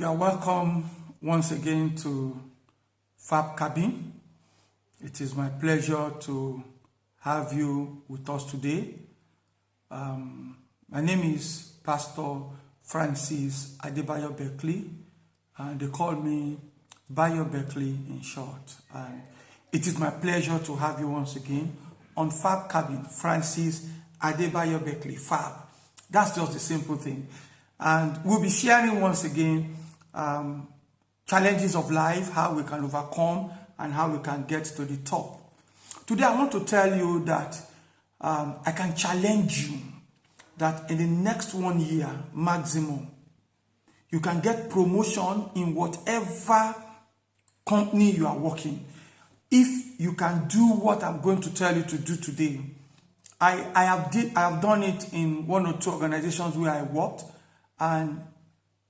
You are welcome once again to thefabcabin. It is my pleasure to have you with us today. My name is Pastor Francis Adebayo Beckley, and they call me Bayo Beckley in short. And it is my pleasure to have you once again on thefabcabin, Francis Adebayo Beckley, Fab. That's just the simple thing. And we'll be sharing once again challenges of life, how we can overcome and how we can get to the top. Today I want to tell you that I can challenge you that in the next 1 year maximum, you can get promotion in whatever company you are working. If you can do what I'm going to tell you to do today. I have done it in 1 or 2 organizations where I worked, and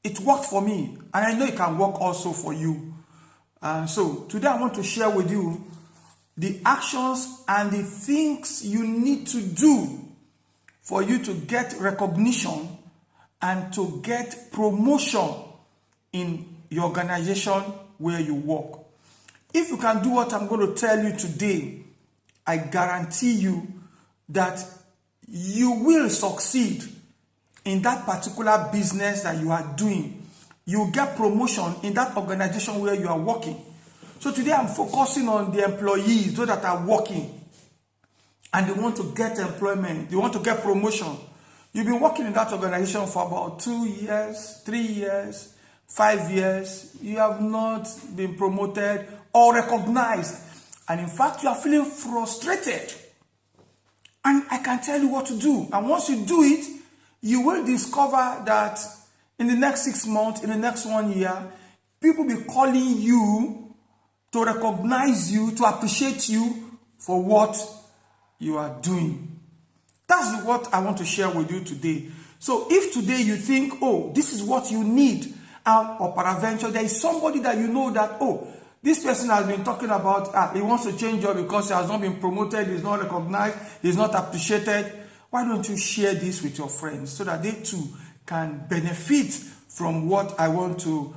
it worked for me, and I know it can work also for you. So today I want to share with you the actions and the things you need to do for you to get recognition and to get promotion in your organization where you work. If you can do what I'm going to tell you today, I guarantee you that you will succeed in that particular business that you are doing. You get promotion in that organization where you are working. So today I'm focusing on the employees, those that are working and they want to get employment, they want to get promotion. You've been working in that organization for about 2 years, 3 years, 5 years. You have not been promoted or recognized. And in fact, you are feeling frustrated. And I can tell you what to do. And once you do it, you will discover that in the next 6 months, in the next 1 year, people will be calling you to recognize you, to appreciate you for what you are doing. That's what I want to share with you today. So if today you think, oh, this is what you need, or peradventure, there is somebody that you know that, oh, this person has been talking about, he wants to change job because he has not been promoted, he's not recognized, he's not appreciated. Why don't you share this with your friends so that they too can benefit from what I want to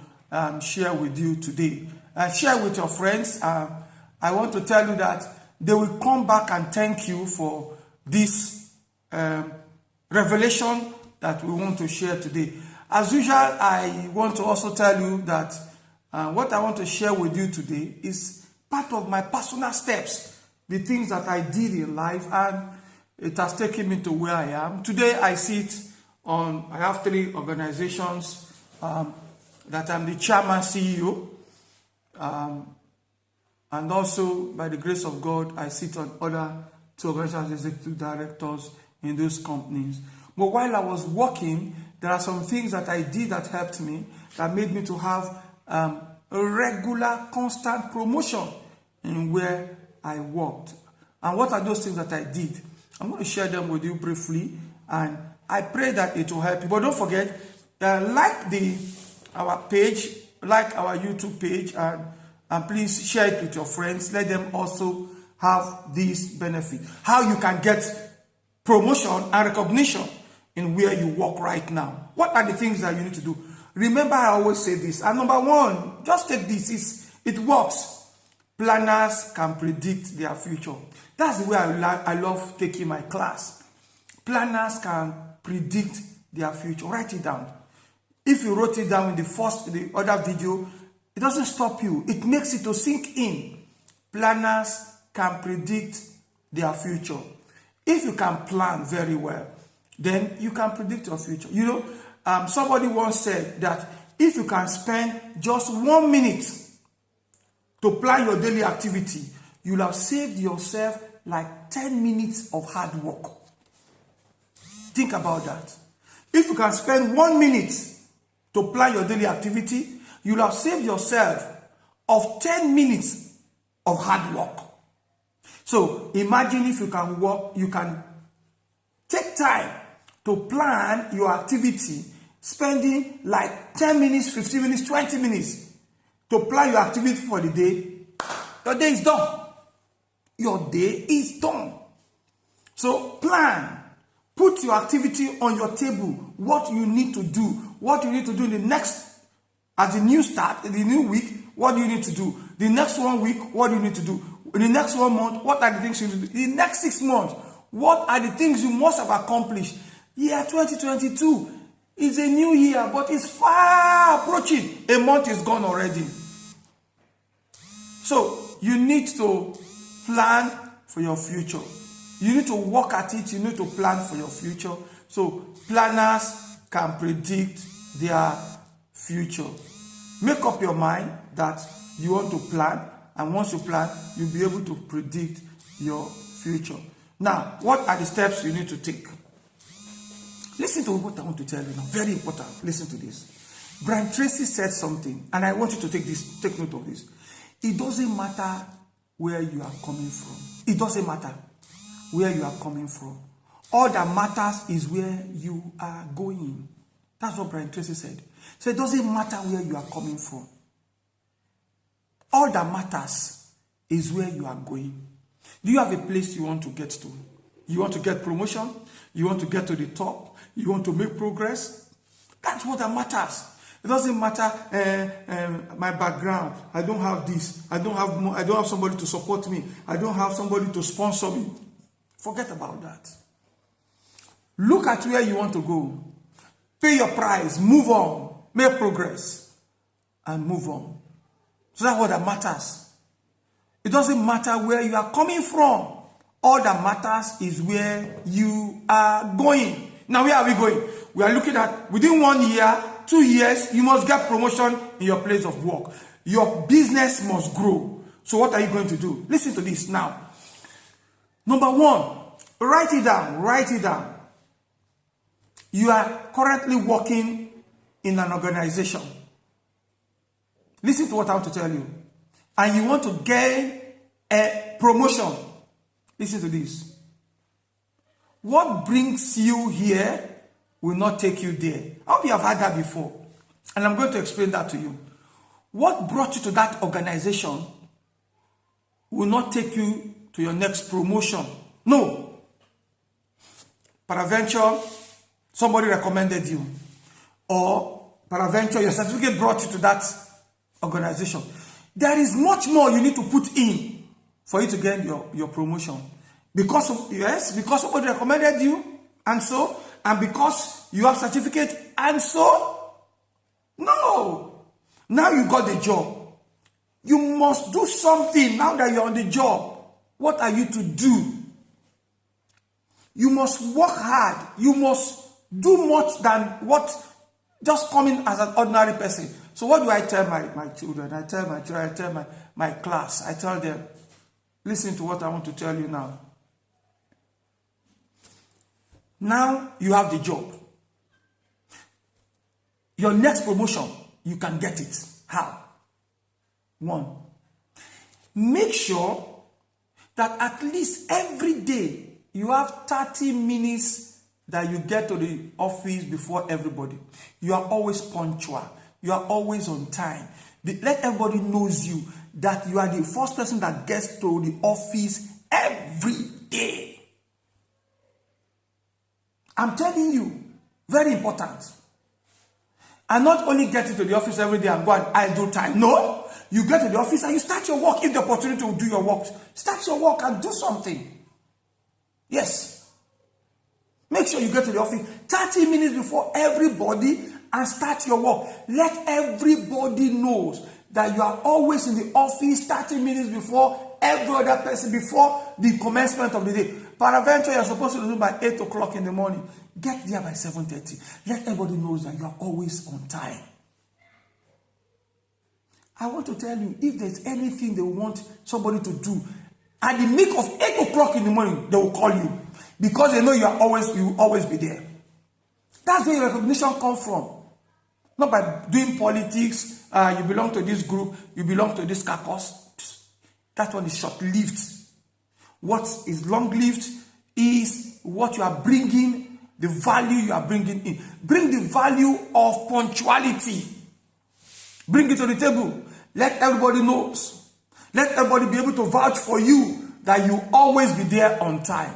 share with you today? Share with your friends. I want to tell you that they will come back and thank you for this revelation that we want to share today. As usual, I want to also tell you that what I want to share with you today is part of my personal steps, the things that I did in life, and it has taken me to where I am. Today I have 3 organizations that I'm the chairman CEO, and also by the grace of God, I sit on other 2 organizations as executive directors in those companies. But while I was working, there are some things that I did that helped me, that made me to have a regular, constant promotion in where I worked. And what are those things that I did? I'm going to share them with you briefly, and I pray that it will help you. But don't forget, like our page, like our YouTube page, and please share it with your friends. Let them also have this benefit. How you can get promotion and recognition in where you work right now. What are the things that you need to do? Remember, I always say this. And number 1, just take this. It works. Planners can predict their future. That's the way I love taking my class. Planners can predict their future. Write it down. If you wrote it down in the other video, it doesn't stop you. It makes it to sink in. Planners can predict their future. If you can plan very well, then you can predict your future. You know, somebody once said that if you can spend just 1 minute to plan your daily activity, you'll have saved yourself like 10 minutes of hard work. Think about that. If you can spend 1 minute to plan your daily activity, you'll have saved yourself of 10 minutes of hard work. So imagine if you can take time to plan your activity, spending like 10 minutes, 15 minutes, 20 minutes to plan your activity for the day. Your day is done. Your day is done. So plan. Put your activity on your table. What you need to do. What you need to do in the next As the new start, the new week, what do you need to do? The next 1 week, what do you need to do? In the next 1 month, what are the things you need to do? In the next 6 months, what are the things you must have accomplished? Year 2022 is a new year, but it's far approaching. A month is gone already. So you need to plan for your future. You need to work at it. You need to plan for your future. So planners can predict their future. Make up your mind that you want to plan, and once you plan, you'll be able to predict your future. Now, what are the steps you need to take? Listen to what I want to tell you now. Very important. Listen to this. Brian Tracy said something, and I want you to take note of this. It doesn't matter where you are coming from. It doesn't matter where you are coming from. All that matters is where you are going. That's what Brian Tracy said. So it doesn't matter where you are coming from. All that matters is where you are going. Do you have a place you want to get to? You want to get promotion? You want to get to the top? You want to make progress? That's what that matters. It doesn't matter my background. I don't have this. I don't have somebody to support me. I don't have somebody to sponsor me. Forget about that. Look at where you want to go. Pay your price. Move on. Make progress. And move on. So that's what that matters. It doesn't matter where you are coming from. All that matters is where you are going. Now, where are we going? We are looking at within 1 year, 2 years, you must get promotion in your place of work. Your business must grow. So what are you going to do? Listen to this now. Number 1, write it down. Write it down. You are currently working in an organization. Listen to what I want to tell you. And you want to gain a promotion. Listen to this. What brings you here will not take you there. I hope you have heard that before. And I'm going to explain that to you. What brought you to that organization will not take you to your next promotion. No. Peradventure, somebody recommended you. Or peradventure, your certificate brought you to that organization. There is much more you need to put in for you to get your promotion. Because somebody recommended you, and because you have certificate, and so, no. Now you got the job. You must do something now that you're on the job. What are you to do? You must work hard. You must do much than what just coming as an ordinary person. So what do I tell my children? I tell my class. I tell them, listen to what I want to tell you now. Now you have the job. Your next promotion, you can get it. How? 1, make sure that at least every day you have 30 minutes that you get to the office before everybody. You are always punctual. You are always on time. Let everybody knows you that you are the first person that gets to the office every day. I'm telling you, very important. And not only getting to the office every day and go and idle time. No, you get to the office and you start your work. If the opportunity to do your work, start your work and do something. Yes. Make sure you get to the office 30 minutes before everybody and start your work. Let everybody knows that you are always in the office 30 minutes before every other person, before the commencement of the day. Peradventure, you're supposed to do by 8 o'clock in the morning. Get there by 7:30. Let everybody know that you are always on time. I want to tell you, if there's anything they want somebody to do, at the make of 8 o'clock in the morning, they will call you. Because they know you will always be there. That's where your recognition comes from. Not by doing politics, you belong to this group, you belong to this caucus. That one is short-lived. What is long-lived is what you are bringing, the value you are bringing in. Bring the value of punctuality. Bring it to the table. Let everybody know. Let everybody be able to vouch for you that you always be there on time.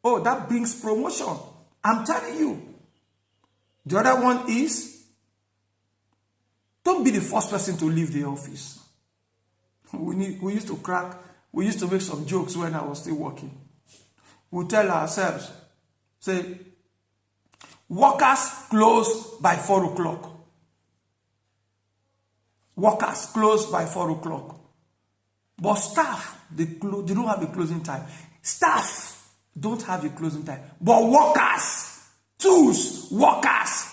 Oh, that brings promotion. I'm telling you. The other one is Don't be the first person to leave the office. We used to make some jokes when I was still working. We tell ourselves, say, workers close by 4 o'clock. Workers close by 4 o'clock. But staff, they don't have a closing time. Staff don't have a closing time. But workers, tools, workers,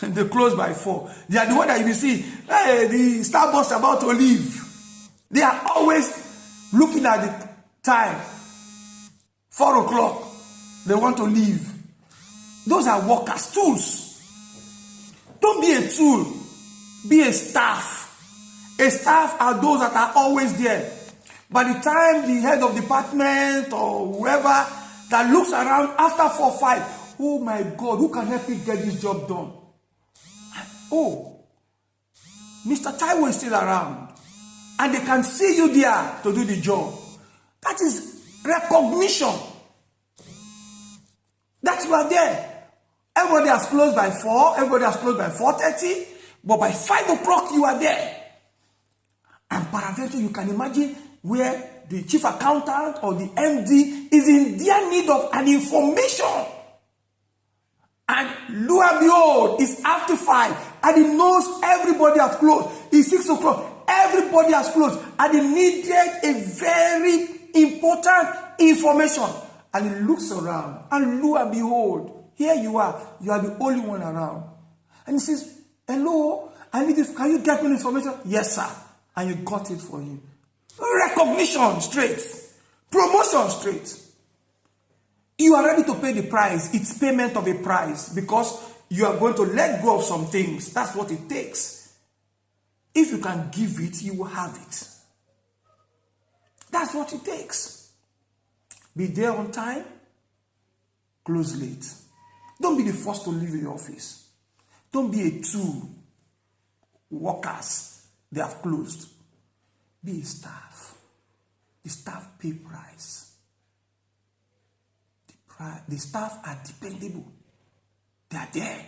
they close by 4. They are the one that you will see, hey, the Starbucks about to leave. They are always looking at the time. 4 o'clock, they want to leave. Those are workers, tools. Don't be a tool, be a staff. A staff are those that are always there. By the time the head of department or whoever that looks around after 4 or 5, oh my God, who can help me get this job done? Oh, Mr. Taiwo is still around. And they can see you there to do the job. That is recognition. That you are there. Everybody has closed by 4. Everybody has closed by 4:30. But by 5 o'clock, you are there. And paraventure, you can imagine where the chief accountant or the MD is in their need of an information. And lo and behold, it's after 5. And he knows everybody has closed. It's 6 o'clock. Everybody has closed. And he needed a very important information. And he looks around. And lo and behold, here you are. You are the only one around. And he says, hello, I need this. Can you get me information? Yes, sir. And you got it for him. Recognition straight. Promotion straight. You are ready to pay the price. It's payment of a price because you are going to let go of some things. That's what it takes. If you can give it, you will have it. That's what it takes. Be there on time. Close late. Don't be the first to leave the office. Don't be a tool. Workers, they have closed. Be a staff. The staff pay price. The staff are dependable. They are there.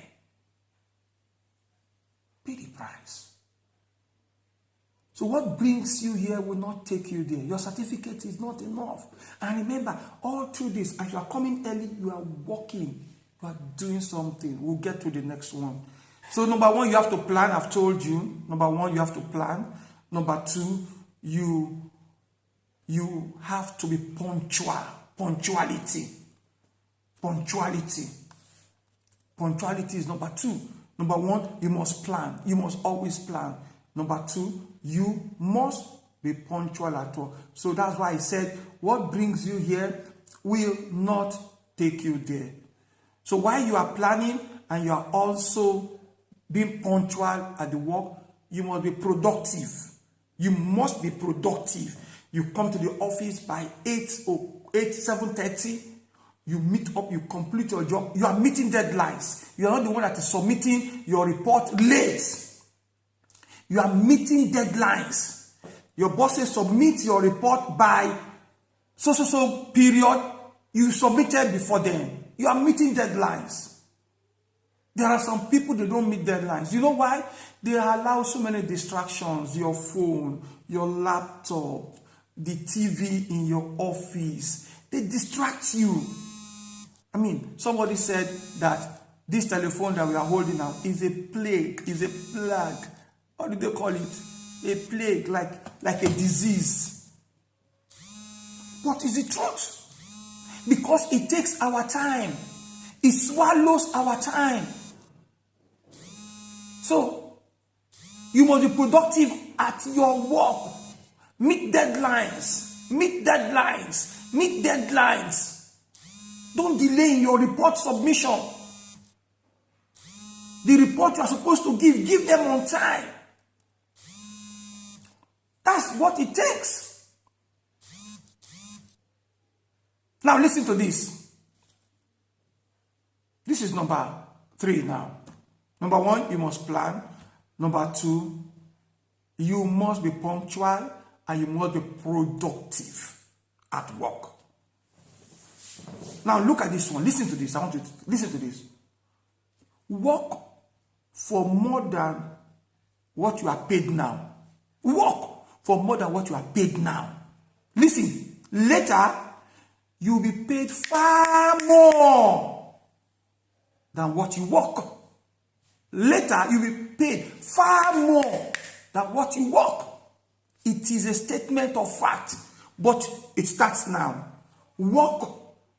Pay the price. So what brings you here will not take you there. Your certificate is not enough. And remember, all through this, as you are coming early, you are working. You are doing something. We'll get to the next one. So number 1, you have to plan. I've told you. Number 1, you have to plan. Number 2, you have to be punctual. Punctuality. Punctuality. Punctuality is number 2. Number 1, you must plan. You must always plan. Number 2, you must be punctual at all. So that's why I said, what brings you here will not take you there. So while you are planning and you are also being punctual at the work, you must be productive. You must be productive. You come to the office by 7:30. You meet up, you complete your job. You are meeting deadlines. You are not the one that is submitting your report late. You are meeting deadlines. Your boss says submit your report by so period. You submitted before then. You are meeting deadlines. There are some people that don't meet deadlines. You know why? They allow so many distractions. Your phone, your laptop, the TV in your office. They distract you. I mean, somebody said that this telephone that we are holding now is a plague, is a plague. What do they call it? A plague, like a disease. What is the truth? Because it takes our time. It swallows our time. So, you must be productive at your work. Meet deadlines. Meet deadlines. Meet deadlines. Don't delay in your report submission. The report you are supposed to give them on time. That's what it takes. Now listen to this. This is number 3 now. Number 1, you must plan. Number 2, you must be punctual and you must be productive at work. Now look at this one. Listen to this. I want you to listen to this. Work for more than what you are paid now. Work for more than what you are paid now. Listen, later, you will be paid far more than what you work. Later, you will be paid far more than what you work. It is a statement of fact, but it starts now. Work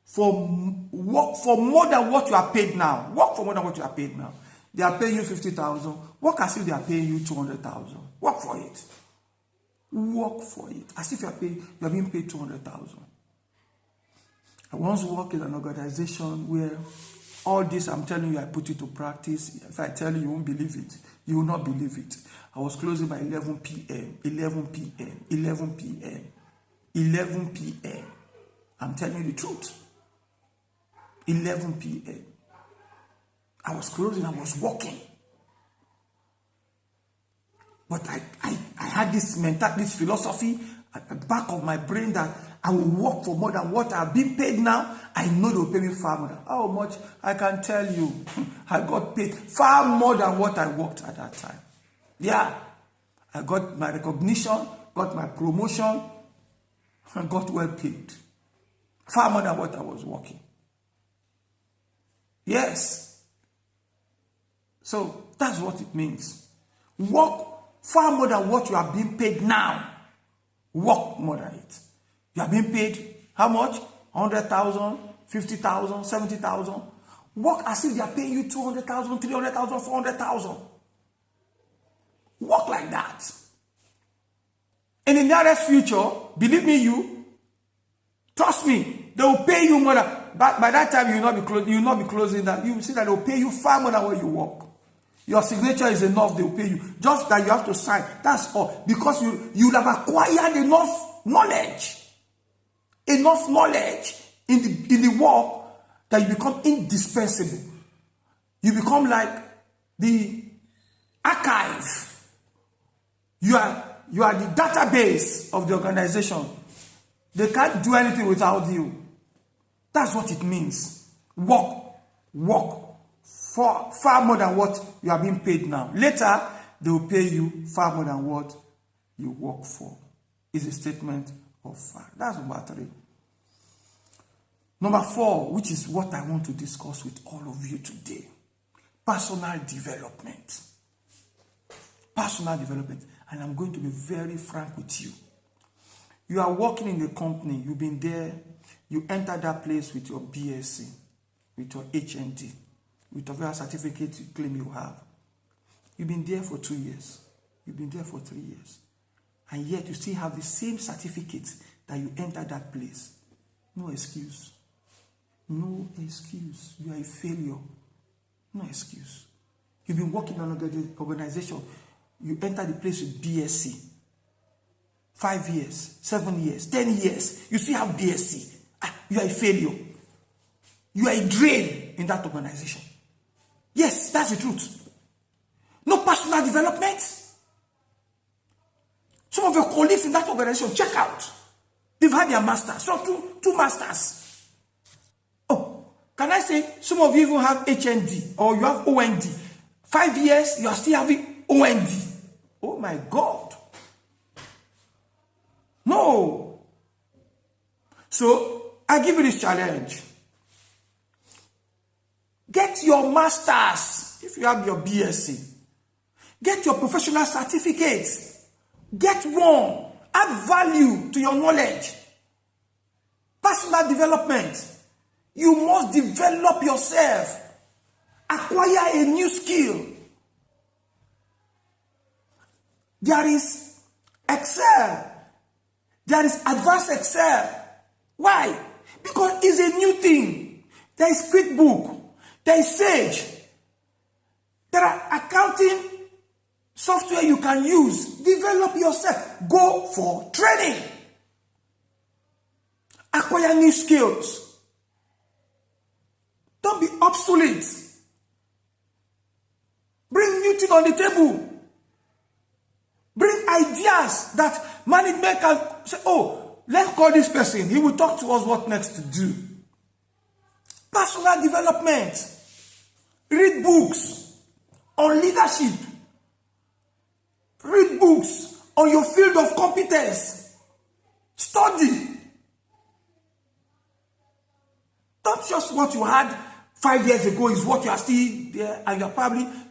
for more than what you are paid now. Work for more than what you are paid now. They are paying you 50,000. Work as if they are paying you 200,000. Work for it. Work for it. As if you are being paid 200,000. I once worked in an organization where all this I'm telling you, I put it to practice. If I tell you, you won't believe it. You will not believe it. I was closing by 11 p.m. 11 p.m. 11 p.m. 11 p.m. I'm telling you the truth. 11 p.m. I was closing, I was working. But I had this philosophy at the back of my brain that I will work for more than what I've been paid now. I know they will pay me far more than how much. I can tell you, I got paid far more than what I worked at that time. Yeah, I got my recognition, got my promotion, and got well paid. Far more than what I was working. Yes. So that's what it means. Work far more than what you are being paid now. Work more than it. You are being paid how much? 100,000, 50,000, 70,000. Work as if they are paying you 200,000, 300,000, 400,000. Work like that. And in the nearest future, believe me, trust me, they will pay you more than. But by that time, you will not be closing that. You will see that they will pay you far more than what you work. Your signature is enough, they will pay you. Just that you have to sign. That's all. Because you have acquired enough knowledge. Enough knowledge in the work that you become indispensable. You become like the archive. You are the database of the organization. They can't do anything without you. That's what it means. Work for far more than what you are being paid now. Later, they will pay you far more than what you work for. It's a statement of fact. That's number 3. Number 4, which is what I want to discuss with all of you today. Personal development. Personal development. And I'm going to be very frank with you. You are working in a company. You've been there. You enter that place with your BSc, with your HND, with whatever certificate you claim you have. You've been there for 2 years. You've been there for 3 years. And yet you still have the same certificate that you entered that place. No excuse. No excuse. You are a failure. No excuse. You've been working on an organization. You enter the place with BSc. 5 years, 7 years, 10 years. You still have BSc. You are a failure. You are a drain in that organization. Yes, that's the truth. No personal development. Some of your colleagues in that organization, check out. They've had their masters. So two masters. Oh, can I say some of you even have HND or you have OND. 5 years, you are still having OND. Oh my God. No. So, I give you this challenge. Get your masters if you have your BSc. Get your professional certificates. Get one. Add value to your knowledge. Personal development. You must develop yourself. Acquire a new skill. There is Excel. There is advanced Excel. Why? Because it's a new thing. There is QuickBook. There is Sage. There are accounting software you can use. Develop yourself. Go for training. Acquire new skills. Don't be obsolete. Bring new things on the table. Bring ideas that management can say, oh, let's call this person. He will talk to us what next to do. Personal development. Read books on leadership. Read books on your field of competence. Study. Not just what you had 5 years ago is what you are still there, and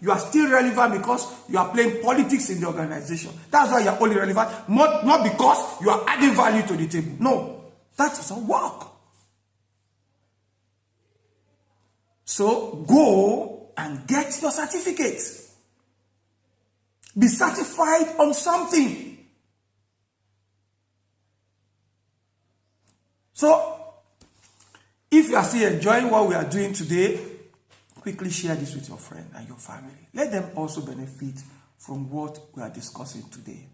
you are still relevant because you are playing politics in the organization. That's why you are only relevant, not because you are adding value to the table. No, that is a work. So go and get your certificate. Be certified on something. So if you are still enjoying what we are doing today, quickly share this with your friend and your family. Let them also benefit from what we are discussing today.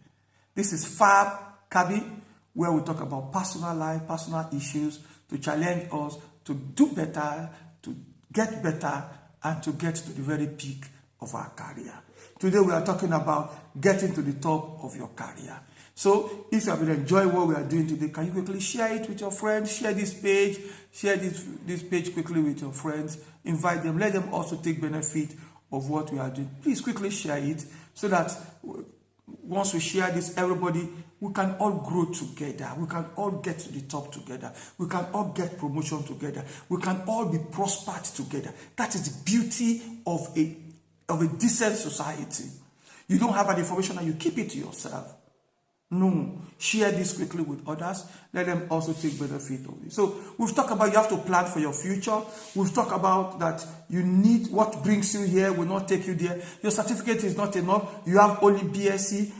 This is Fab Cabin, where we talk about personal life, personal issues, to challenge us to do better, to get better, and to get to the very peak of our career. Today we are talking about getting to the top of your career. So if you have been enjoying what we are doing today, can you quickly share it with your friends? Share this page quickly with your friends. Invite them. Let them also take benefit of what we are doing. Please quickly share it so that once we share this, everybody, we can all grow together. We can all get to the top together. We can all get promotion together. We can all be prospered together. That is the beauty of a decent society. You don't have an information and you keep it to yourself. No, share this quickly with others. Let them also take benefit of it. So we've talked about you have to plan for your future. We've talked about that you need what brings you here will not take you there. Your certificate is not enough. You have only BSc.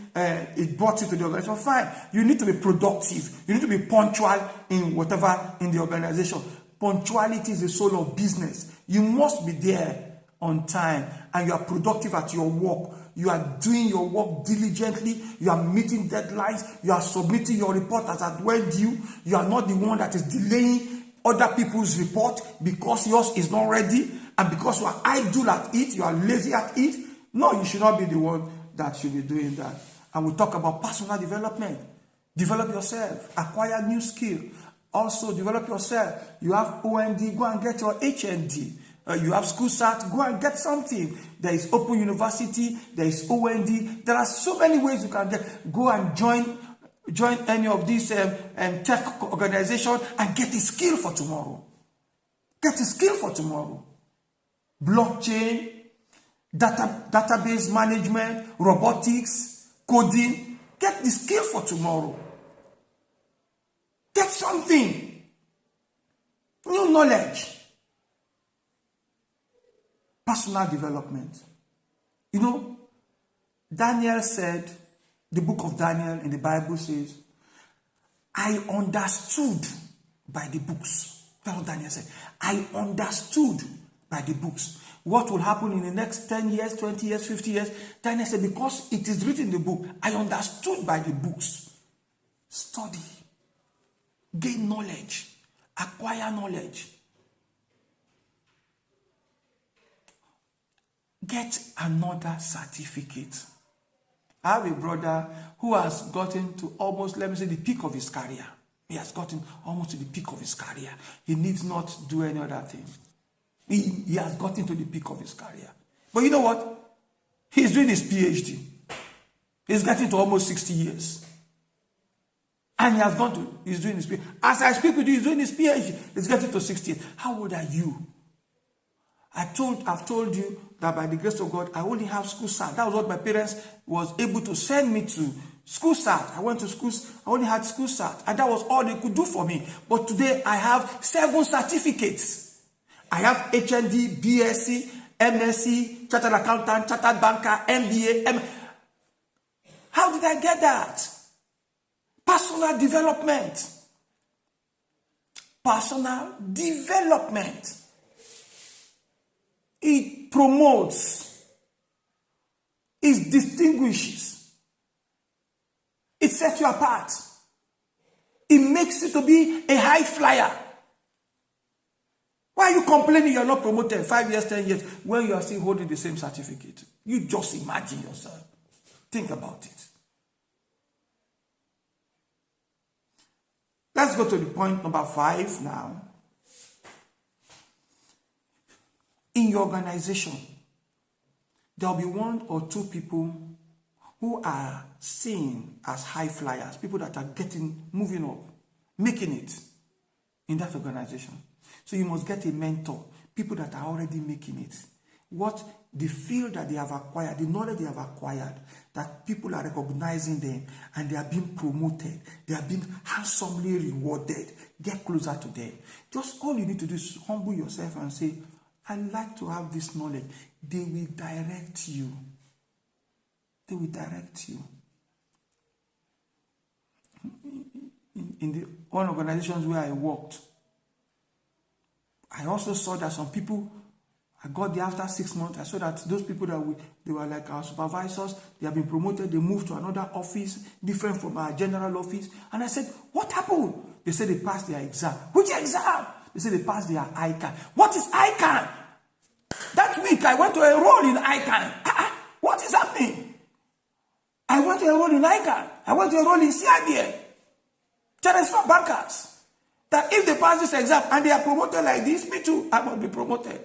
It brought you to the organization. Fine. You need to be productive. You need to be punctual in whatever in the organization. Punctuality is the soul of business. You must be there on time and you are productive at your work. You are doing your work diligently. You are meeting deadlines. You are submitting your report as at when due. You are not the one that is delaying other people's report because yours is not ready and because you are idle at it, you are lazy at it. No, you should not be the one that should be doing that. And we talk about personal development. Develop yourself. Acquire new skill. Also develop yourself. You have OND, go and get your HND. You have school start, go and get something. There is Open University, there is OND. There are so many ways you can go and join any of these tech organizations and get a skill for tomorrow. Get a skill for tomorrow. Blockchain, database management, robotics, coding. Get the skill for tomorrow. Get something. New knowledge. Personal development. You know, Daniel said, the book of Daniel in the Bible says, I understood by the books. That's what Daniel said. I understood by the books. What will happen in the next 10 years, 20 years, 50 years? Daniel said, because it is written in the book, I understood by the books. Study. Gain knowledge. Acquire knowledge. Get another certificate. I have a brother who has gotten to almost, let me say, the peak of his career. He has gotten almost to the peak of his career. He needs not do any other thing. He has gotten to the peak of his career. But you know what? He's doing his PhD. He's getting to almost 60 years. And he's doing his PhD. As I speak with you, he's doing his PhD. He's getting to 60 years. How old are you? I've told you that by the grace of God, I only have school start. That was what my parents was able to send me to. School start. I went to school. I only had school start. And that was all they could do for me. But today, I have 7 certificates. I have HND, BSc, MSc, Chartered Accountant, Chartered Banker, MBA. How did I get that? Personal development. Personal development. It promotes. It distinguishes. It sets you apart. It makes you to be a high flyer. Why are you complaining you're not promoted 5 years, 10 years when you are still holding the same certificate? You just imagine yourself. Think about it. Let's go to the point number 5 now. In your organization, there will be 1 or 2 people who are seen as high flyers, people that are moving up, making it in that organization. So you must get a mentor, people that are already making it. What the field that they have acquired, the knowledge they have acquired, that people are recognizing them and they are being promoted, they are being handsomely rewarded. Get closer to them. Just all you need to do is humble yourself and say, I'd like to have this knowledge. They will direct you. They will direct you. In the one organizations where I worked, I also saw that some people, I got there after 6 months. I saw that those people they were like our supervisors, they have been promoted, they moved to another office, different from our general office. And I said, what happened? They said they passed their exam. Which exam? They said they passed their ICANN. What is ICANN? That week I went to enroll in ICANN. What is happening? I went to enroll in ICANN. I went to enroll in CIBN. Transfer bankers. That if they pass this exam and they are promoted like this, me too, I must be promoted.